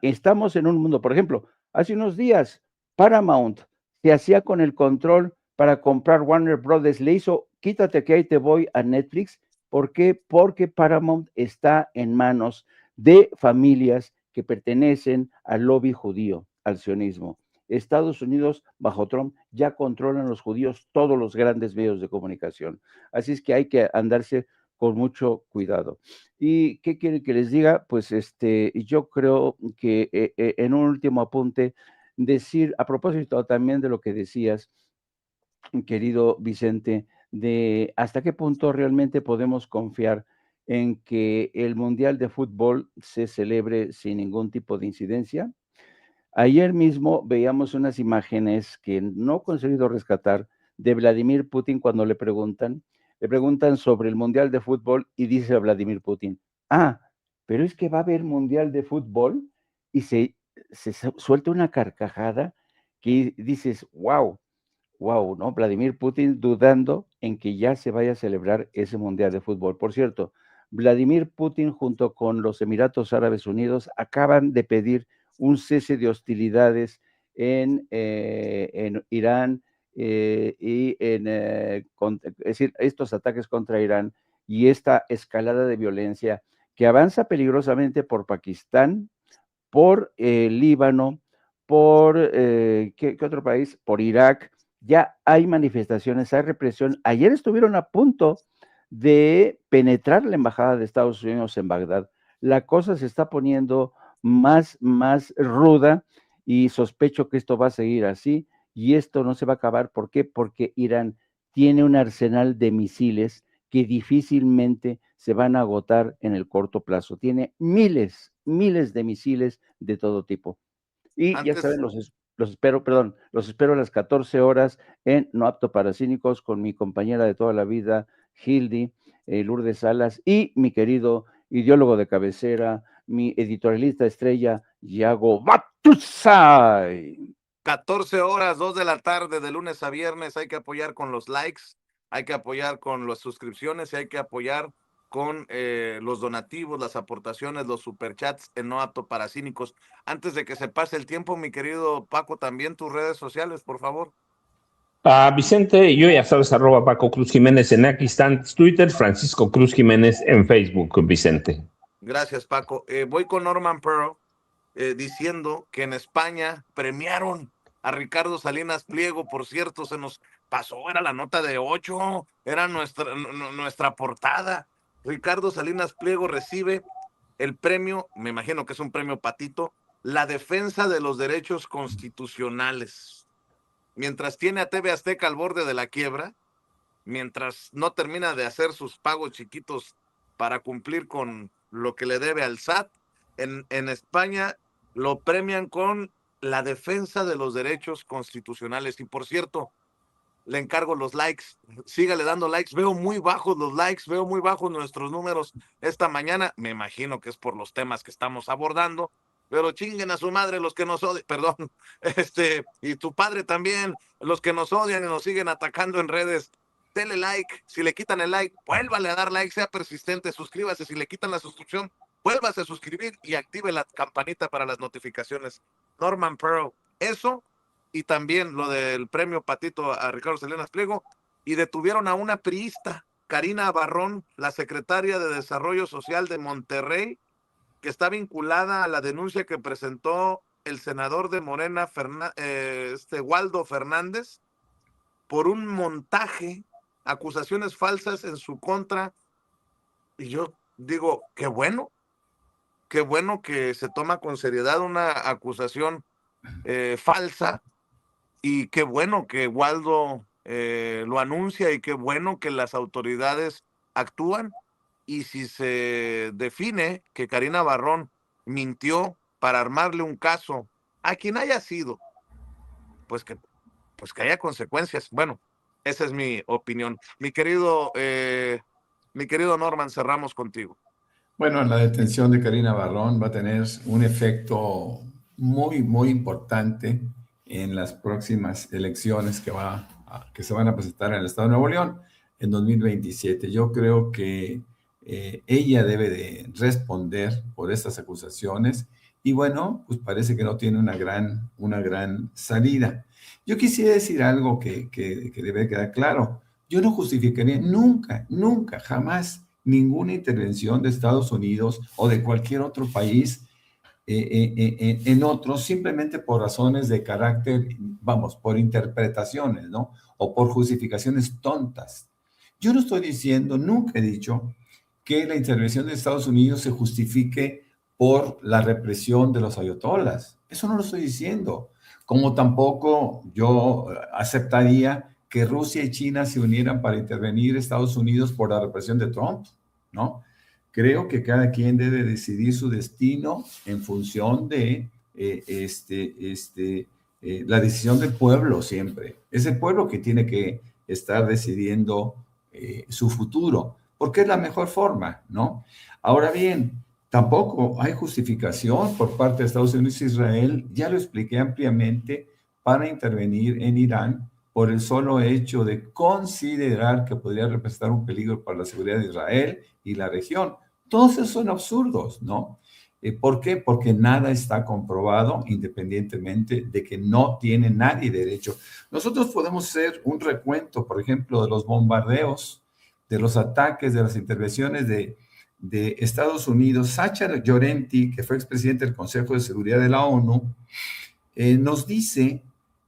Estamos en un mundo, por ejemplo, hace unos días Paramount se hacía con el control para comprar Warner Brothers, le hizo quítate que ahí te voy a Netflix. ¿Por qué? Porque Paramount está en manos de familias que pertenecen al lobby judío, al sionismo. Estados Unidos, bajo Trump, ya controlan los judíos todos los grandes medios de comunicación. Así es que hay que andarse con mucho cuidado. ¿Y qué quieren que les diga? Pues yo creo que en un último apunte, decir, a propósito también de lo que decías, querido Vicente, de hasta qué punto realmente podemos confiar en que el Mundial de Fútbol se celebre sin ningún tipo de incidencia. Ayer mismo veíamos unas imágenes que no he conseguido rescatar de Vladimir Putin cuando le preguntan sobre el Mundial de Fútbol y dice a Vladimir Putin: pero es que va a haber Mundial de Fútbol, y se suelta una carcajada que dices, wow, ¿no? Vladimir Putin dudando en que ya se vaya a celebrar ese Mundial de Fútbol. Por cierto, Vladimir Putin junto con los Emiratos Árabes Unidos acaban de pedir un cese de hostilidades en Irán es decir, estos ataques contra Irán y esta escalada de violencia que avanza peligrosamente por Pakistán, por Líbano, por ¿qué otro país? Por Irak. Ya hay manifestaciones, hay represión. Ayer estuvieron a punto de penetrar la embajada de Estados Unidos en Bagdad. La cosa se está poniendo más ruda y sospecho que esto va a seguir así y esto no se va a acabar. ¿Por qué? Porque Irán tiene un arsenal de misiles que difícilmente se van a agotar en el corto plazo. Tiene miles de misiles de todo tipo. Y ya saben, los espero a las 14 horas en No Apto para Cínicos con mi compañera de toda la vida, Hildy Lourdes Salas, y mi querido ideólogo de cabecera, mi editorialista estrella, Yago Batusay. 14 horas, 2 de la tarde, de lunes a viernes. Hay que apoyar con los likes, hay que apoyar con las suscripciones y hay que apoyar con los donativos, las aportaciones, los superchats en No Apto para Cínicos. Antes de que se pase el tiempo, mi querido Paco, también tus redes sociales, por favor. Vicente, yo ya sabes, @ Paco Cruz Jiménez en X Twitter, Francisco Cruz Jiménez en Facebook, Vicente. Gracias, Paco. Voy con Norman Pearl diciendo que en España premiaron a Ricardo Salinas Pliego. Por cierto, se nos pasó, era la nota de 8, era nuestra portada. Ricardo Salinas Pliego recibe el premio, me imagino que es un premio patito, la defensa de los derechos constitucionales. Mientras tiene a TV Azteca al borde de la quiebra, mientras no termina de hacer sus pagos chiquitos para cumplir con lo que le debe al SAT, en España lo premian con la defensa de los derechos constitucionales. Y por cierto, le encargo los likes, sígale dando likes. Veo muy bajos los likes, veo muy bajos nuestros números esta mañana. Me imagino que es por los temas que estamos abordando, pero chinguen a su madre los que nos odian, perdón, y tu padre también, los que nos odian y nos siguen atacando en redes. Dele like, si le quitan el like, vuélvale a dar like, sea persistente, suscríbase. Si le quitan la suscripción, vuélvase a suscribir y active la campanita para las notificaciones. Norman Pearl, Eso, y también lo del premio Patito a Ricardo Salinas Pliego, y detuvieron a una priista, Karina Barrón, la secretaria de Desarrollo Social de Monterrey, que está vinculada a la denuncia que presentó el senador de Morena, Waldo Fernández, por un montaje, acusaciones falsas en su contra. Y yo digo, qué bueno que se toma con seriedad una acusación falsa, y qué bueno que Waldo lo anuncia, y qué bueno que las autoridades actúan. Y si se define que Karina Barrón mintió para armarle un caso a quien haya sido, pues que haya consecuencias. Bueno, esa es mi opinión. Mi querido Norman, cerramos contigo. Bueno, la detención de Karina Barrón va a tener un efecto muy, muy importante en las próximas elecciones que se van a presentar en el Estado de Nuevo León en 2027. Yo creo que ella debe de responder por estas acusaciones y bueno, pues parece que no tiene una gran salida. Yo quisiera decir algo que debe quedar claro. Yo no justificaría nunca, jamás ninguna intervención de Estados Unidos o de cualquier otro país en otros, simplemente por razones de carácter, vamos, por interpretaciones, ¿no? O por justificaciones tontas. Yo no estoy diciendo, nunca he dicho que la intervención de Estados Unidos se justifique por la represión de los ayatolas. Eso no lo estoy diciendo. Como tampoco yo aceptaría que Rusia y China se unieran para intervenir Estados Unidos por la represión de Trump, ¿no? Creo que cada quien debe decidir su destino en función de la decisión del pueblo siempre. Es el pueblo que tiene que estar decidiendo su futuro, porque es la mejor forma, ¿no? Ahora bien, tampoco hay justificación por parte de Estados Unidos e Israel, ya lo expliqué ampliamente, para intervenir en Irán por el solo hecho de considerar que podría representar un peligro para la seguridad de Israel y la región. Todos esos son absurdos, ¿no? ¿Por qué? Porque nada está comprobado, independientemente de que no tiene nadie derecho. Nosotros podemos hacer un recuento, por ejemplo, de los bombardeos, de los ataques, de las intervenciones de Estados Unidos. Sacha Llorenti, que fue expresidente del Consejo de Seguridad de la ONU, nos dice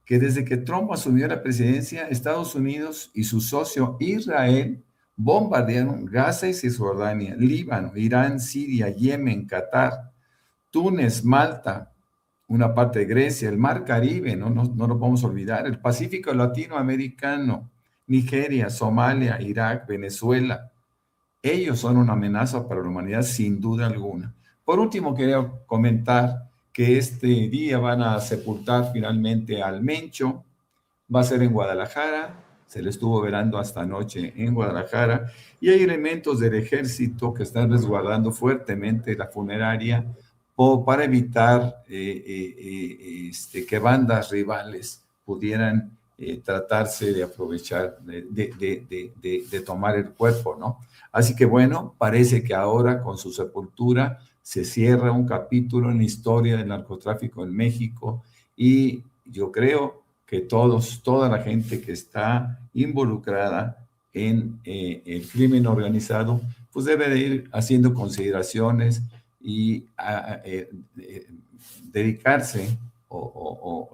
que desde que Trump asumió la presidencia, Estados Unidos y su socio Israel bombardearon Gaza y Cisjordania, Líbano, Irán, Siria, Yemen, Qatar, Túnez, Malta, una parte de Grecia, el Mar Caribe, no lo podemos olvidar, el Pacífico latinoamericano, Nigeria, Somalia, Irak, Venezuela. Ellos son una amenaza para la humanidad sin duda alguna. Por último, quería comentar que este día van a sepultar finalmente al Mencho. Va a ser en Guadalajara, se le estuvo velando hasta anoche en Guadalajara, y hay elementos del ejército que están resguardando fuertemente la funeraria para evitar que bandas rivales pudieran tratarse de aprovechar, de tomar el cuerpo, ¿no? Así que bueno, parece que ahora con su sepultura se cierra un capítulo en la historia del narcotráfico en México, y yo creo que toda la gente que está involucrada en el crimen organizado, pues debe de ir haciendo consideraciones y dedicarse o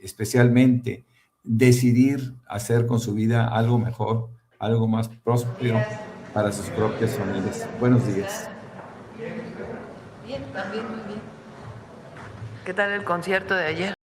especialmente decidir hacer con su vida algo mejor, algo más próspero para sus propias familias. Buenos días. Bien, también muy bien. ¿Qué tal el concierto de ayer?